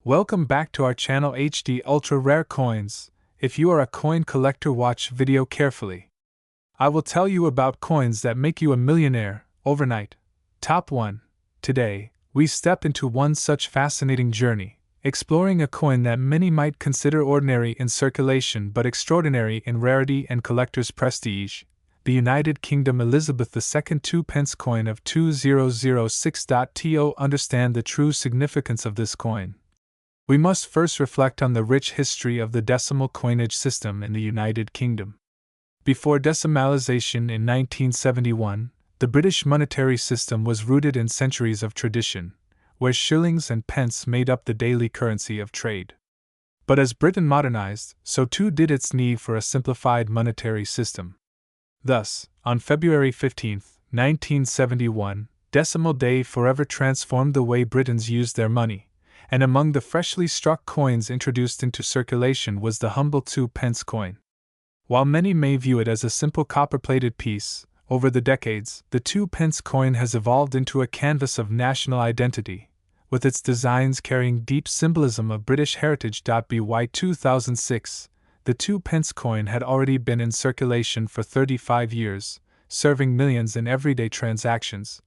Welcome back to our channel HD Ultra Rare Coins. If you are a coin collector, watch video carefully. I will tell you about coins that make you a millionaire overnight. Top 1. Today, we step into one such fascinating journey, exploring a coin that many might consider ordinary in circulation but extraordinary in rarity and collector's prestige. The United Kingdom Elizabeth II 2 pence coin of 2006.to. Understand the true significance of this coin. We must first reflect on the rich history of the decimal coinage system in the United Kingdom. Before decimalisation in 1971, the British monetary system was rooted in centuries of tradition, where shillings and pence made up the daily currency of trade. But as Britain modernized, so too did its need for a simplified monetary system. Thus, on February 15, 1971, Decimal Day forever transformed the way Britons used their money, and among the freshly struck coins introduced into circulation was the humble 2 pence coin. While many may view it as a simple copper-plated piece, over the decades, the 2 pence coin has evolved into a canvas of national identity, with its designs carrying deep symbolism of British heritage. By 2006, the 2 pence coin had already been in circulation for 35 years, serving millions in everyday transactions.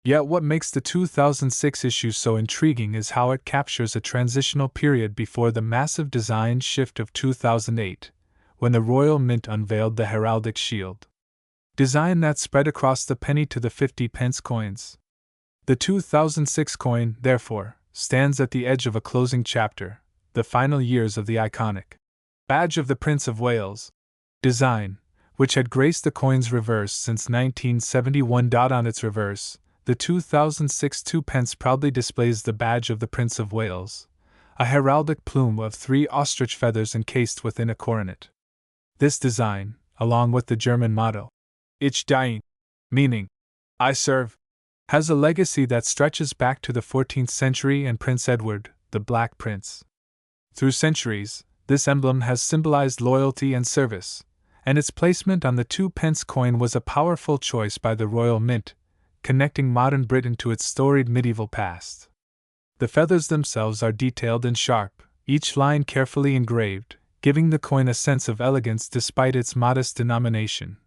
Yet what makes the 2006 issue so intriguing is how it captures a transitional period before the massive design shift of 2008, when the Royal Mint unveiled the heraldic shield design that spread across the penny to the 50 pence coins. The 2006 coin, therefore, stands at the edge of a closing chapter, the final years of the iconic badge of the Prince of Wales design, which had graced the coin's reverse since 1971. On its reverse, the 2006 2 pence proudly displays the badge of the Prince of Wales, a heraldic plume of 3 ostrich feathers encased within a coronet. This design, along with the German motto, Ich diene, meaning, I serve, has a legacy that stretches back to the 14th century and Prince Edward, the Black Prince. Through centuries, this emblem has symbolized loyalty and service, and its placement on the 2 pence coin was a powerful choice by the Royal Mint, connecting modern Britain to its storied medieval past. The feathers themselves are detailed and sharp, each line carefully engraved, giving the coin a sense of elegance despite its modest denomination.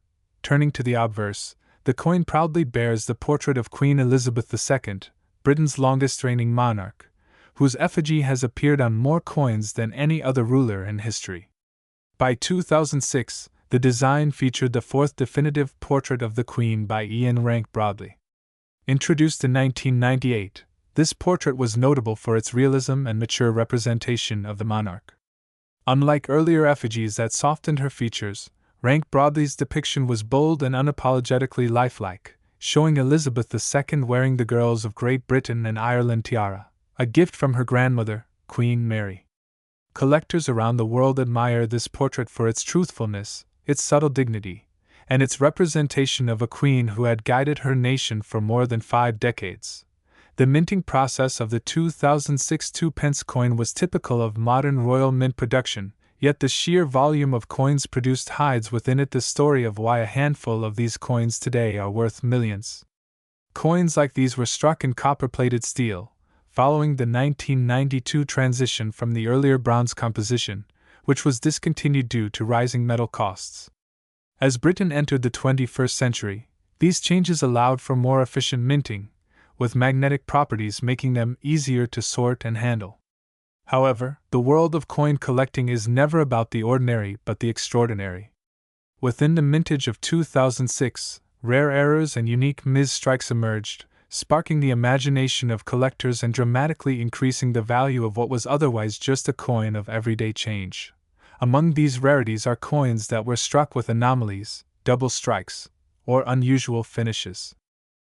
Turning to the obverse, the coin proudly bears the portrait of Queen Elizabeth II, Britain's longest-reigning monarch, whose effigy has appeared on more coins than any other ruler in history. By 2006, the design featured the 4th definitive portrait of the Queen by Ian Rank-Broadley. Introduced in 1998, this portrait was notable for its realism and mature representation of the monarch. Unlike earlier effigies that softened her features, Rank-Broadley's depiction was bold and unapologetically lifelike, showing Elizabeth II wearing the Girls of Great Britain and Ireland tiara, a gift from her grandmother, Queen Mary. Collectors around the world admire this portrait for its truthfulness, its subtle dignity, and its representation of a queen who had guided her nation for more than 5 decades. The minting process of the 2006 2 pence coin was typical of modern Royal Mint production, yet the sheer volume of coins produced hides within it the story of why a handful of these coins today are worth millions. Coins like these were struck in copper-plated steel, following the 1992 transition from the earlier bronze composition, which was discontinued due to rising metal costs. As Britain entered the 21st century, these changes allowed for more efficient minting, with magnetic properties making them easier to sort and handle. However, the world of coin collecting is never about the ordinary but the extraordinary. Within the mintage of 2006, rare errors and unique mis-strikes emerged, sparking the imagination of collectors and dramatically increasing the value of what was otherwise just a coin of everyday change. Among these rarities are coins that were struck with anomalies, double strikes, or unusual finishes.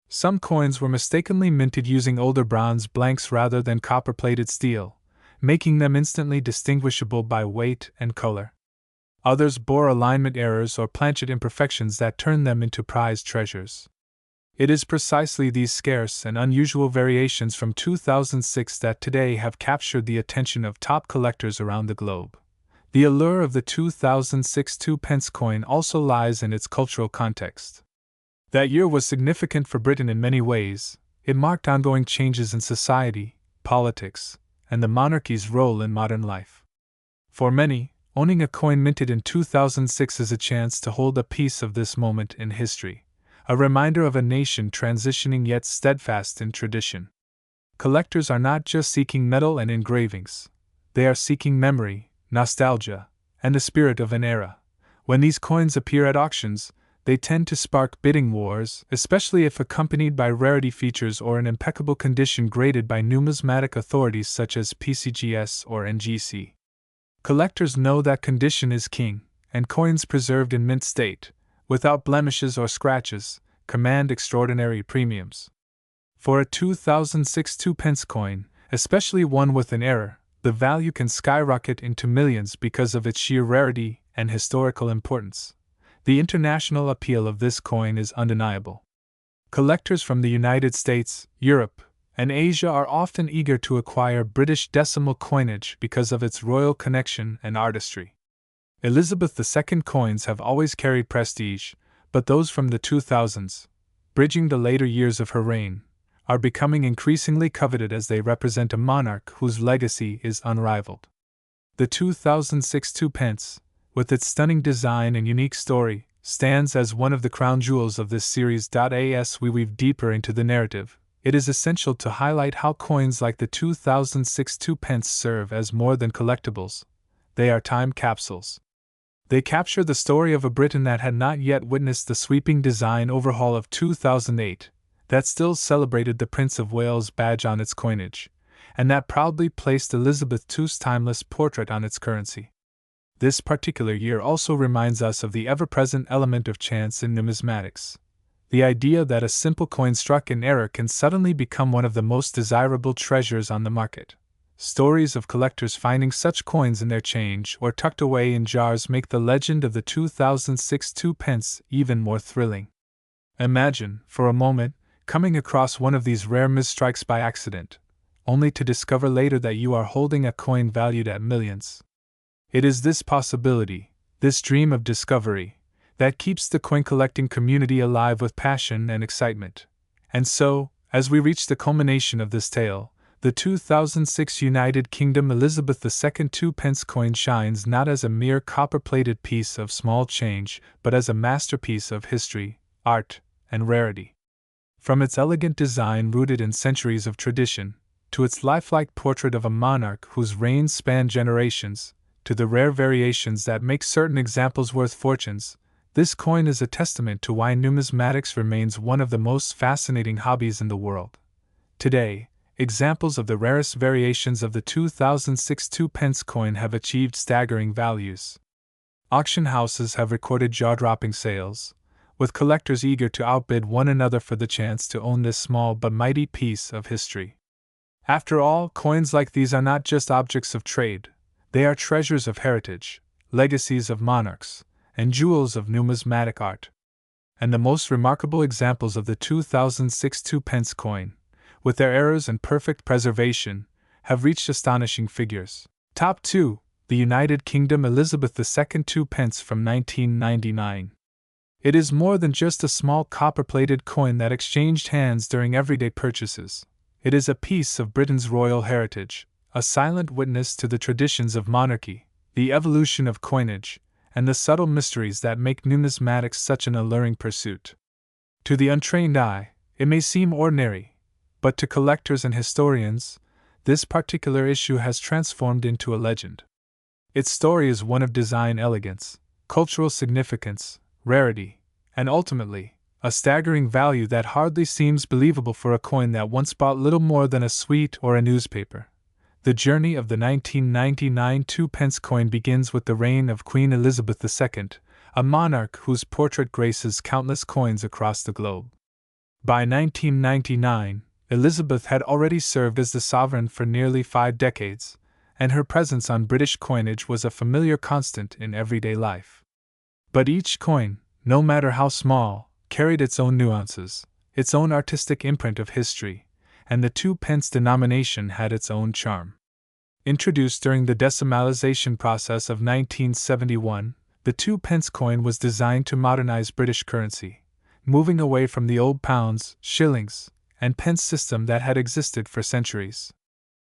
Some coins were mistakenly minted using older bronze blanks rather than copper-plated steel, making them instantly distinguishable by weight and color. Others bore alignment errors or planchet imperfections that turned them into prized treasures. It is precisely these scarce and unusual variations from 2006 that today have captured the attention of top collectors around the globe. The allure of the 2006 2 pence coin also lies in its cultural context. That year was significant for Britain in many ways. It marked ongoing changes in society, politics, and the monarchy's role in modern life. For many, owning a coin minted in 2006 is a chance to hold a piece of this moment in history, a reminder of a nation transitioning yet steadfast in tradition. Collectors are not just seeking metal and engravings, they are seeking memory, nostalgia, and the spirit of an era. When these coins appear at auctions, they tend to spark bidding wars, especially if accompanied by rarity features or an impeccable condition graded by numismatic authorities such as PCGS or NGC. Collectors know that condition is king, and coins preserved in mint state, without blemishes or scratches, command extraordinary premiums. For a 2006 2-pence coin, especially one with an error, the value can skyrocket into millions because of its sheer rarity and historical importance. The international appeal of this coin is undeniable. Collectors from the United States, Europe, and Asia are often eager to acquire British decimal coinage because of its royal connection and artistry. Elizabeth II coins have always carried prestige, but those from the 2000s, bridging the later years of her reign, are becoming increasingly coveted as they represent a monarch whose legacy is unrivaled. The 2006 2-pence, with its stunning design and unique story, stands as one of the crown jewels of this series. As we weave deeper into the narrative, it is essential to highlight how coins like the 2006 2-pence serve as more than collectibles. They are time capsules. They capture the story of a Britain that had not yet witnessed the sweeping design overhaul of 2008, that still celebrated the Prince of Wales badge on its coinage, and that proudly placed Elizabeth II's timeless portrait on its currency. This particular year also reminds us of the ever-present element of chance in numismatics. The idea that a simple coin struck in error can suddenly become one of the most desirable treasures on the market. Stories of collectors finding such coins in their change or tucked away in jars make the legend of the 2006 2-pence even more thrilling. Imagine, for a moment, coming across one of these rare misstrikes by accident, only to discover later that you are holding a coin valued at millions. It is this possibility, this dream of discovery, that keeps the coin collecting community alive with passion and excitement. And so, as we reach the culmination of this tale, the 2006 United Kingdom Elizabeth II 2-pence coin shines not as a mere copper-plated piece of small change, but as a masterpiece of history, art, and rarity. From its elegant design rooted in centuries of tradition, to its lifelike portrait of a monarch whose reign spanned generations, to the rare variations that make certain examples worth fortunes, this coin is a testament to why numismatics remains one of the most fascinating hobbies in the world. Today, examples of the rarest variations of the 2006 2-pence coin have achieved staggering values. Auction houses have recorded jaw-dropping sales, with collectors eager to outbid one another for the chance to own this small but mighty piece of history. After all, coins like these are not just objects of trade, they are treasures of heritage, legacies of monarchs, and jewels of numismatic art. And the most remarkable examples of the 2006 2-pence coin, with their errors and perfect preservation, have reached astonishing figures. Top 2, the United Kingdom Elizabeth II 2-pence from 1999. It is more than just a small copper-plated coin that exchanged hands during everyday purchases. It is a piece of Britain's royal heritage, a silent witness to the traditions of monarchy, the evolution of coinage, and the subtle mysteries that make numismatics such an alluring pursuit. To the untrained eye, it may seem ordinary, but to collectors and historians, this particular issue has transformed into a legend. Its story is one of design elegance, cultural significance, rarity, and ultimately, a staggering value that hardly seems believable for a coin that once bought little more than a sweet or a newspaper. The journey of the 1999 2-pence coin begins with the reign of Queen Elizabeth II, a monarch whose portrait graces countless coins across the globe. By 1999, Elizabeth had already served as the sovereign for nearly 5 decades, and her presence on British coinage was a familiar constant in everyday life. But each coin, no matter how small, carried its own nuances, its own artistic imprint of history, and the 2-pence denomination had its own charm. Introduced during the decimalization process of 1971, the 2-pence coin was designed to modernize British currency, moving away from the old pounds, shillings, and pence system that had existed for centuries.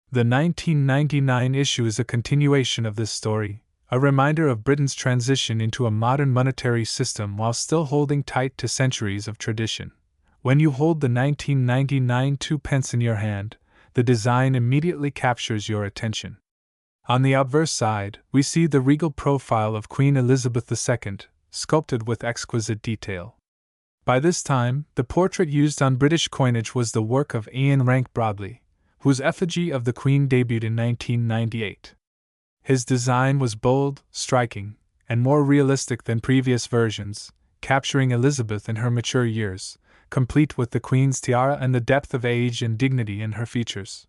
The 1999 issue is a continuation of this story, a reminder of Britain's transition into a modern monetary system while still holding tight to centuries of tradition. When you hold the 1999 Two Pence in your hand, the design immediately captures your attention. On the obverse side, we see the regal profile of Queen Elizabeth II, sculpted with exquisite detail. By this time, the portrait used on British coinage was the work of Ian Rank-Broadley, whose effigy of the Queen debuted in 1998. His design was bold, striking, and more realistic than previous versions, capturing Elizabeth in her mature years, complete with the Queen's tiara and the depth of age and dignity in her features.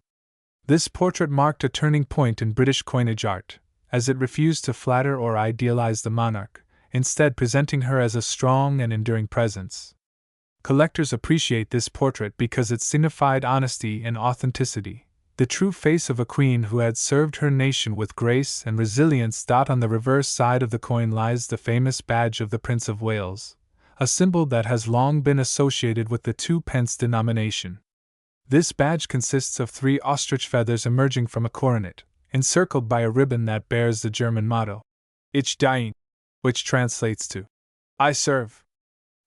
This portrait marked a turning point in British coinage art, as it refused to flatter or idealize the monarch, instead presenting her as a strong and enduring presence. Collectors appreciate this portrait because it signified honesty and authenticity, the true face of a queen who had served her nation with grace and resilience. On the reverse side of the coin lies the famous badge of the Prince of Wales, a symbol that has long been associated with the 2 pence denomination. This badge consists of 3 ostrich feathers emerging from a coronet, encircled by a ribbon that bears the German motto, Ich diene, which translates to, I serve.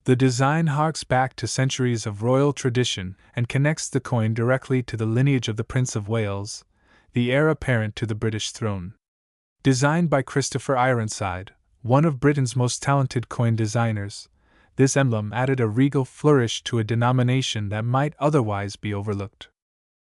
The design harks back to centuries of royal tradition and connects the coin directly to the lineage of the Prince of Wales, the heir apparent to the British throne. Designed by Christopher Ironside, one of Britain's most talented coin designers, this emblem added a regal flourish to a denomination that might otherwise be overlooked.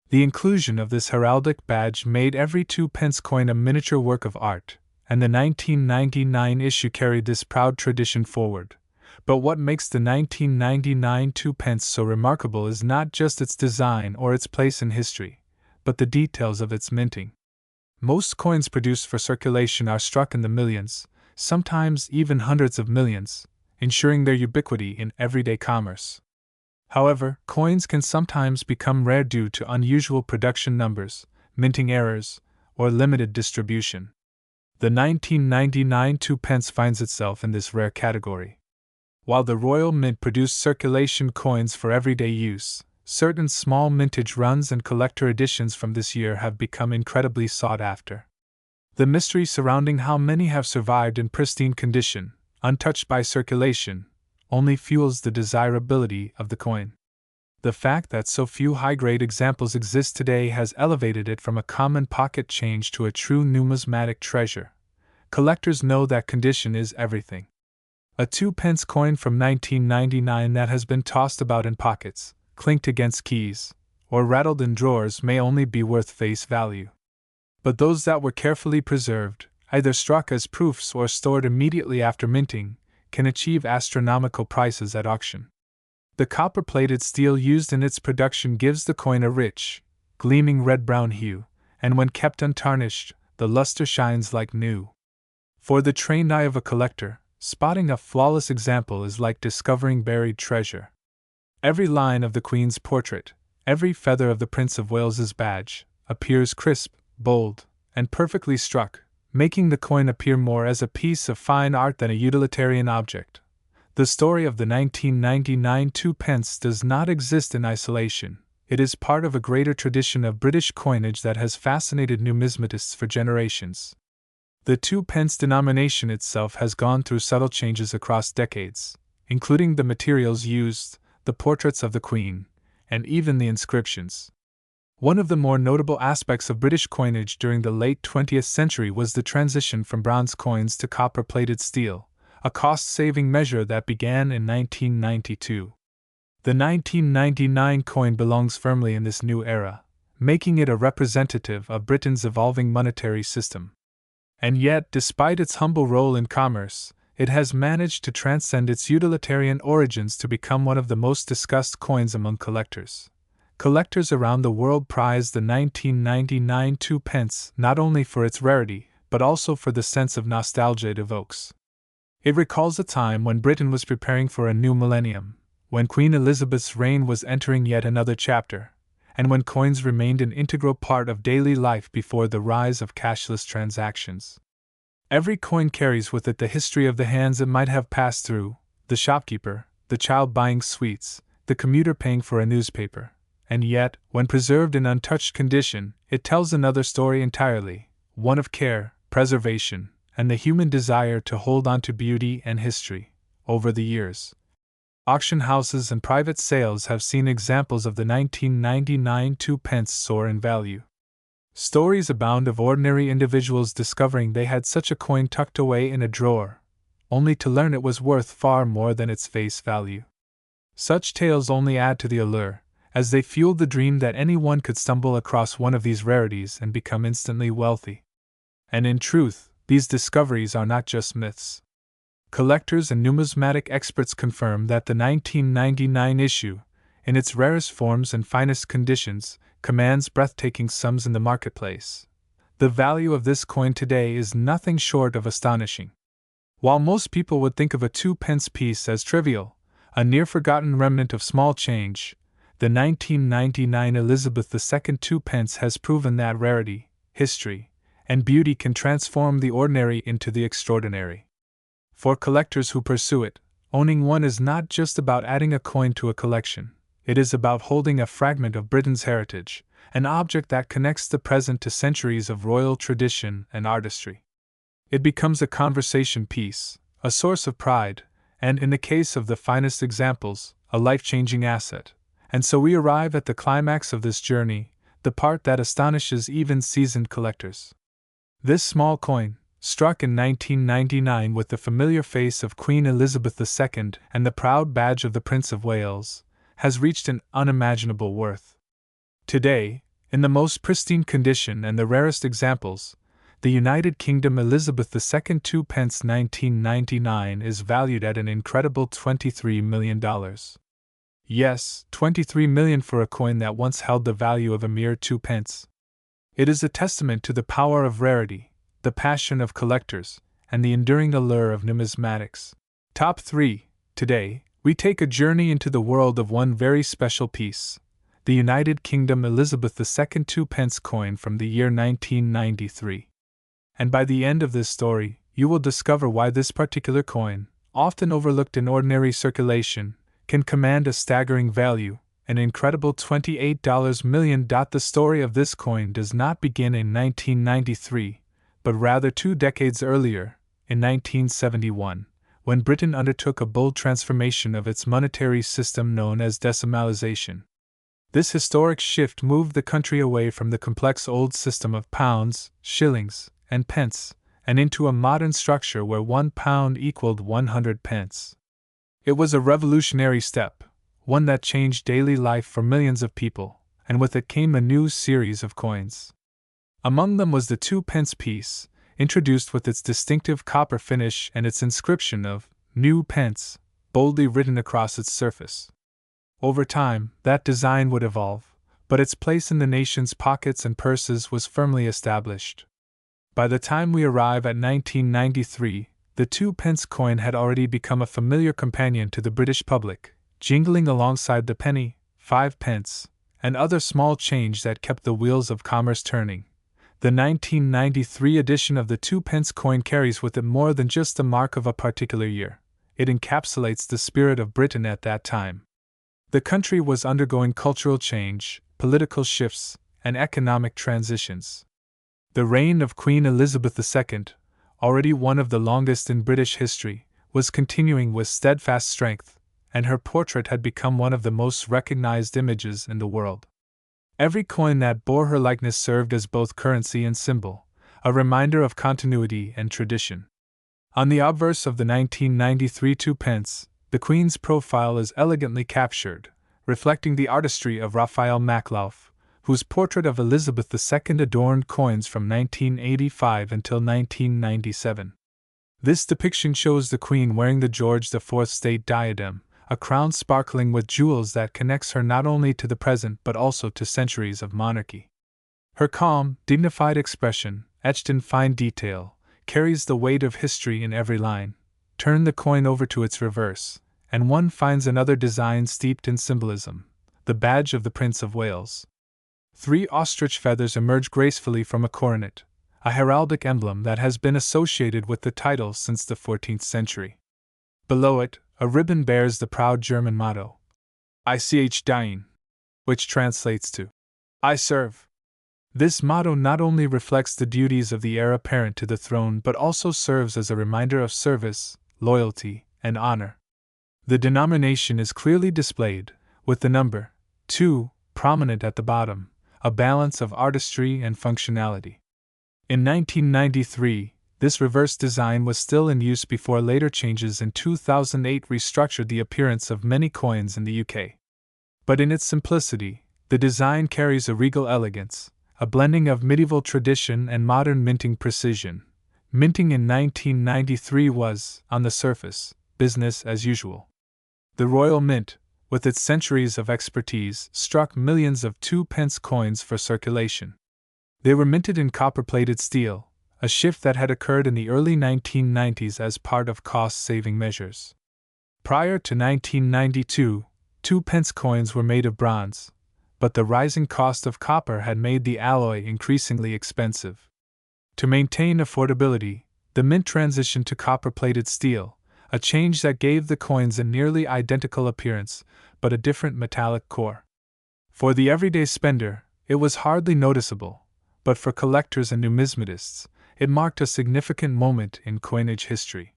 The inclusion of this heraldic badge made every 2 pence coin a miniature work of art, and the 1999 issue carried this proud tradition forward. But what makes the 1999 2 pence so remarkable is not just its design or its place in history, but the details of its minting. Most coins produced for circulation are struck in the millions, sometimes even hundreds of millions, ensuring their ubiquity in everyday commerce. However, coins can sometimes become rare due to unusual production numbers, minting errors, or limited distribution. The 1999 2 pence finds itself in this rare category. While the Royal Mint produced circulation coins for everyday use, certain small mintage runs and collector editions from this year have become incredibly sought after. The mystery surrounding how many have survived in pristine condition, untouched by circulation, only fuels the desirability of the coin. The fact that so few high-grade examples exist today has elevated it from a common pocket change to a true numismatic treasure. Collectors know that condition is everything. A 2 pence coin from 1999 that has been tossed about in pockets, clinked against keys, or rattled in drawers may only be worth face value. But those that were carefully preserved, either struck as proofs or stored immediately after minting, can achieve astronomical prices at auction. The copper-plated steel used in its production gives the coin a rich, gleaming red-brown hue, and when kept untarnished, the luster shines like new. For the trained eye of a collector, spotting a flawless example is like discovering buried treasure. Every line of the Queen's portrait, every feather of the Prince of Wales's badge, appears crisp, bold, and perfectly struck, making the coin appear more as a piece of fine art than a utilitarian object. The story of the 1999 2 pence does not exist in isolation. It is part of a greater tradition of British coinage that has fascinated numismatists for generations. The 2 pence denomination itself has gone through subtle changes across decades, including the materials used, the portraits of the Queen, and even the inscriptions. One of the more notable aspects of British coinage during the late 20th century was the transition from bronze coins to copper-plated steel, a cost-saving measure that began in 1992. The 1999 coin belongs firmly in this new era, making it a representative of Britain's evolving monetary system. And yet, despite its humble role in commerce, it has managed to transcend its utilitarian origins to become one of the most discussed coins among collectors. Collectors around the world prize the 1999 2 pence not only for its rarity, but also for the sense of nostalgia it evokes. It recalls a time when Britain was preparing for a new millennium, when Queen Elizabeth's reign was entering yet another chapter, and when coins remained an integral part of daily life before the rise of cashless transactions. Every coin carries with it the history of the hands it might have passed through, the shopkeeper, the child buying sweets, the commuter paying for a newspaper, and yet, when preserved in untouched condition, It tells another story entirely, one of care, preservation, and the human desire to hold on to beauty and history. Over the years, auction houses and private sales have seen examples of the 1999 Two Pence soar in value. Stories abound of ordinary individuals discovering they had such a coin tucked away in a drawer, only to learn it was worth far more than its face value. Such tales only add to the allure, as they fuel the dream that anyone could stumble across one of these rarities and become instantly wealthy. And in truth, these discoveries are not just myths. Collectors and numismatic experts confirm that the 1999 issue, in its rarest forms and finest conditions, commands breathtaking sums in the marketplace. The value of this coin today is nothing short of astonishing. While most people would think of a 2-pence piece as trivial, a near-forgotten remnant of small change, the 1999 Elizabeth II 2 pence has proven that rarity, history, and beauty can transform the ordinary into the extraordinary. For collectors who pursue it, owning one is not just about adding a coin to a collection, it is about holding a fragment of Britain's heritage, an object that connects the present to centuries of royal tradition and artistry. It becomes a conversation piece, a source of pride, and, in the case of the finest examples, a life-changing asset. And so we arrive at the climax of this journey, the part that astonishes even seasoned collectors. This small coin, struck in 1999 with the familiar face of Queen Elizabeth II and the proud badge of the Prince of Wales, has reached an unimaginable worth. Today, in the most pristine condition and the rarest examples, the United Kingdom Elizabeth II 2 pence 1999 is valued at an incredible $23 million. Yes, $23 million for a coin that once held the value of a mere 2 pence. It is a testament to the power of rarity, the passion of collectors, and the enduring allure of numismatics. Top 3. Today, we take a journey into the world of one very special piece, the United Kingdom Elizabeth II 2 pence coin from the year 1993. And by the end of this story, you will discover why this particular coin, often overlooked in ordinary circulation, can command a staggering value, an incredible $28 million. The story of this coin does not begin in 1993, but rather 2 decades earlier, in 1971, when Britain undertook a bold transformation of its monetary system known as decimalization. This historic shift moved the country away from the complex old system of pounds, shillings, and pence, and into a modern structure where 1 pound equaled 100 pence. It was a revolutionary step, one that changed daily life for millions of people, and with it came a new series of coins. Among them was the 2 pence piece, introduced with its distinctive copper finish and its inscription of New Pence, boldly written across its surface. Over time, that design would evolve, but its place in the nation's pockets and purses was firmly established. By the time we arrive at 1993, the 2 pence coin had already become a familiar companion to the British public, jingling alongside the penny, 5 pence, and other small change that kept the wheels of commerce turning. The 1993 edition of the 2 pence coin carries with it more than just the mark of a particular year. It encapsulates the spirit of Britain at that time. The country was undergoing cultural change, political shifts, and economic transitions. The reign of Queen Elizabeth II, already one of the longest in British history, was continuing with steadfast strength, and her portrait had become one of the most recognized images in the world. Every coin that bore her likeness served as both currency and symbol, a reminder of continuity and tradition. On the obverse of the 1993 2 pence, the Queen's profile is elegantly captured, reflecting the artistry of Raphael Makhlouf, whose portrait of Elizabeth II adorned coins from 1985 until 1997. This depiction shows the Queen wearing the George IV state diadem, a crown sparkling with jewels that connects her not only to the present but also to centuries of monarchy. Her calm, dignified expression, etched in fine detail, carries the weight of history in every line. Turn the coin over to its reverse, and one finds another design steeped in symbolism, the badge of the Prince of Wales. 3 ostrich feathers emerge gracefully from a coronet, a heraldic emblem that has been associated with the title since the 14th century. Below it, a ribbon bears the proud German motto, Ich diene, which translates to, I serve. This motto not only reflects the duties of the heir apparent to the throne but also serves as a reminder of service, loyalty, and honor. The denomination is clearly displayed, with the number 2 prominent at the bottom, a balance of artistry and functionality. In 1993, this reverse design was still in use before later changes in 2008 restructured the appearance of many coins in the UK. But in its simplicity, the design carries a regal elegance, a blending of medieval tradition and modern minting precision. Minting in 1993 was, on the surface, business as usual. The Royal Mint, with its centuries of expertise, struck millions of 2-pence coins for circulation. They were minted in copper-plated steel, a shift that had occurred in the early 1990s as part of cost-saving measures. Prior to 1992, 2-pence coins were made of bronze, but the rising cost of copper had made the alloy increasingly expensive. To maintain affordability, the mint transitioned to copper-plated steel, a change that gave the coins a nearly identical appearance, but a different metallic core. For the everyday spender, it was hardly noticeable, but for collectors and numismatists, it marked a significant moment in coinage history.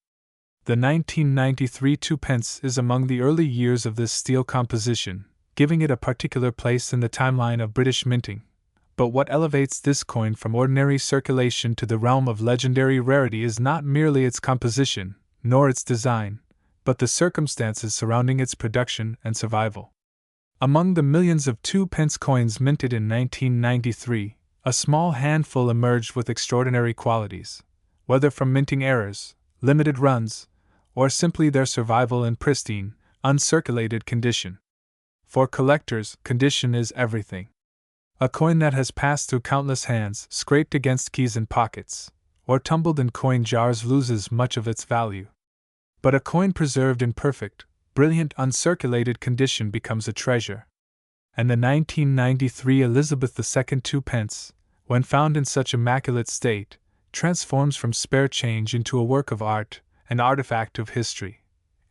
The 1993 2-pence is among the early years of this steel composition, giving it a particular place in the timeline of British minting. But what elevates this coin from ordinary circulation to the realm of legendary rarity is not merely its composition, nor its design, but the circumstances surrounding its production and survival. Among the millions of 2-pence coins minted in 1993, a small handful emerged with extraordinary qualities, whether from minting errors, limited runs, or simply their survival in pristine, uncirculated condition. For collectors, condition is everything. A coin that has passed through countless hands, scraped against keys and pockets, or tumbled in coin jars loses much of its value. But a coin preserved in perfect, brilliant, uncirculated condition becomes a treasure. And the 1993 Elizabeth II 2-pence, when found in such immaculate state, transforms from spare change into a work of art, an artifact of history.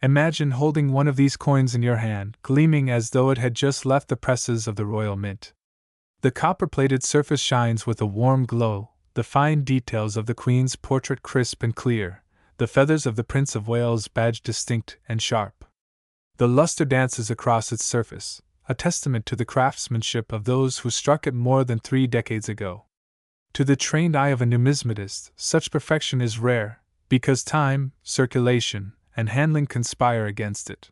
Imagine holding one of these coins in your hand, gleaming as though it had just left the presses of the Royal Mint. The copper-plated surface shines with a warm glow, the fine details of the Queen's portrait crisp and clear, the feathers of the Prince of Wales' badge distinct and sharp. The luster dances across its surface, a testament to the craftsmanship of those who struck it more than 3 decades ago. To the trained eye of a numismatist, such perfection is rare, because time, circulation, and handling conspire against it.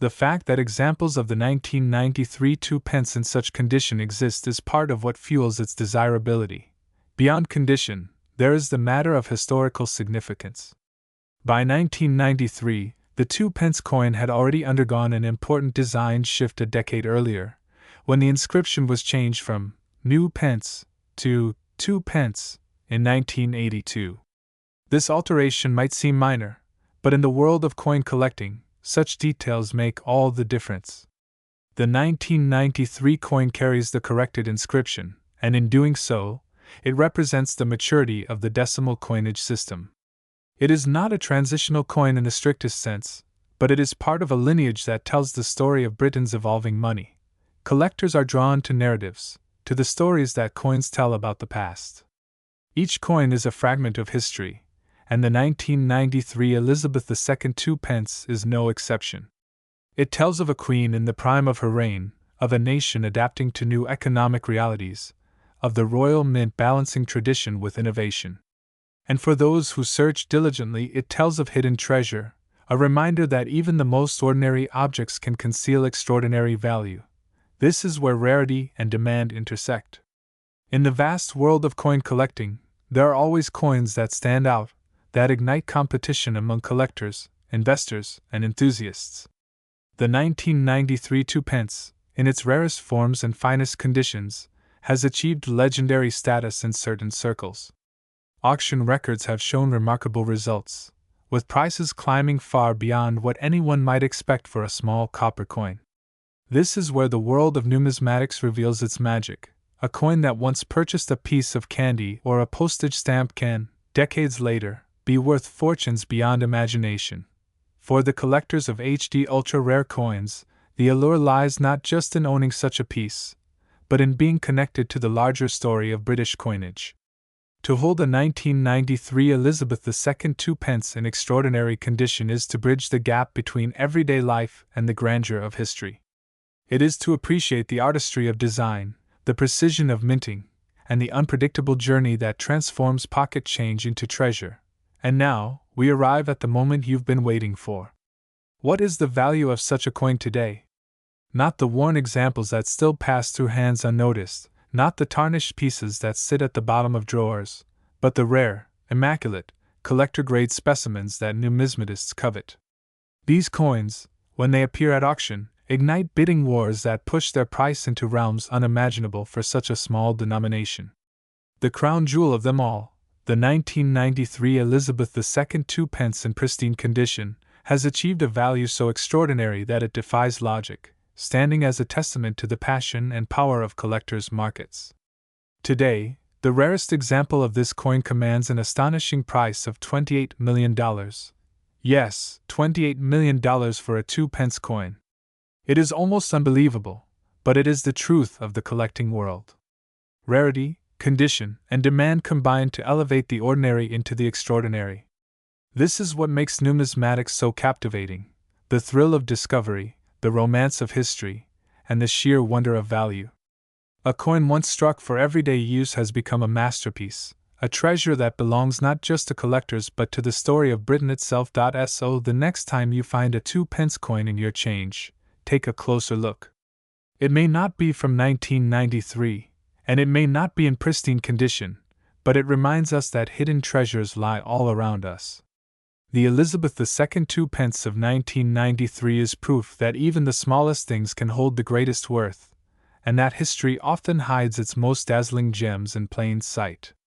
The fact that examples of the 1993 2-pence in such condition exist is part of what fuels its desirability. Beyond condition, there is the matter of historical significance. By 1993, the 2-pence coin had already undergone an important design shift a decade earlier, when the inscription was changed from New Pence to 2 pence in 1982. This alteration might seem minor, but in the world of coin collecting, such details make all the difference. The 1993 coin carries the corrected inscription, and in doing so, it represents the maturity of the decimal coinage system. It is not a transitional coin in the strictest sense, but it is part of a lineage that tells the story of Britain's evolving money. Collectors are drawn to narratives, to the stories that coins tell about the past. Each coin is a fragment of history, and the 1993 Elizabeth II 2-pence is no exception. It tells of a queen in the prime of her reign, of a nation adapting to new economic realities, of the Royal Mint balancing tradition with innovation. And for those who search diligently, it tells of hidden treasure, a reminder that even the most ordinary objects can conceal extraordinary value. This is where rarity and demand intersect. In the vast world of coin collecting, there are always coins that stand out, that ignite competition among collectors, investors, and enthusiasts. The 1993 2-pence, in its rarest forms and finest conditions, has achieved legendary status in certain circles. Auction records have shown remarkable results, with prices climbing far beyond what anyone might expect for a small copper coin. This is where the world of numismatics reveals its magic. A coin that once purchased a piece of candy or a postage stamp can, decades later, be worth fortunes beyond imagination. For the collectors of HD ultra-rare coins, the allure lies not just in owning such a piece, but in being connected to the larger story of British coinage. To hold a 1993 Elizabeth II 2 pence in extraordinary condition is to bridge the gap between everyday life and the grandeur of history. It is to appreciate the artistry of design, the precision of minting, and the unpredictable journey that transforms pocket change into treasure. And now, we arrive at the moment you've been waiting for. What is the value of such a coin today? Not the worn examples that still pass through hands unnoticed, not the tarnished pieces that sit at the bottom of drawers, but the rare, immaculate, collector-grade specimens that numismatists covet. These coins, when they appear at auction, ignite bidding wars that push their price into realms unimaginable for such a small denomination. The crown jewel of them all, the 1993 Elizabeth II 2 pence in pristine condition, has achieved a value so extraordinary that it defies logic, standing as a testament to the passion and power of collectors' markets. Today, the rarest example of this coin commands an astonishing price of $28 million. Yes, $28 million for a 2 pence coin. It is almost unbelievable, but it is the truth of the collecting world. Rarity, condition, and demand combine to elevate the ordinary into the extraordinary. This is what makes numismatics so captivating: the thrill of discovery, the romance of history, and the sheer wonder of value. A coin once struck for everyday use has become a masterpiece, a treasure that belongs not just to collectors but to the story of Britain itself. So the next time you find a 2 pence coin in your change, take a closer look. It may not be from 1993, and it may not be in pristine condition, but it reminds us that hidden treasures lie all around us. The Elizabeth II 2 pence of 1993 is proof that even the smallest things can hold the greatest worth, and that history often hides its most dazzling gems in plain sight.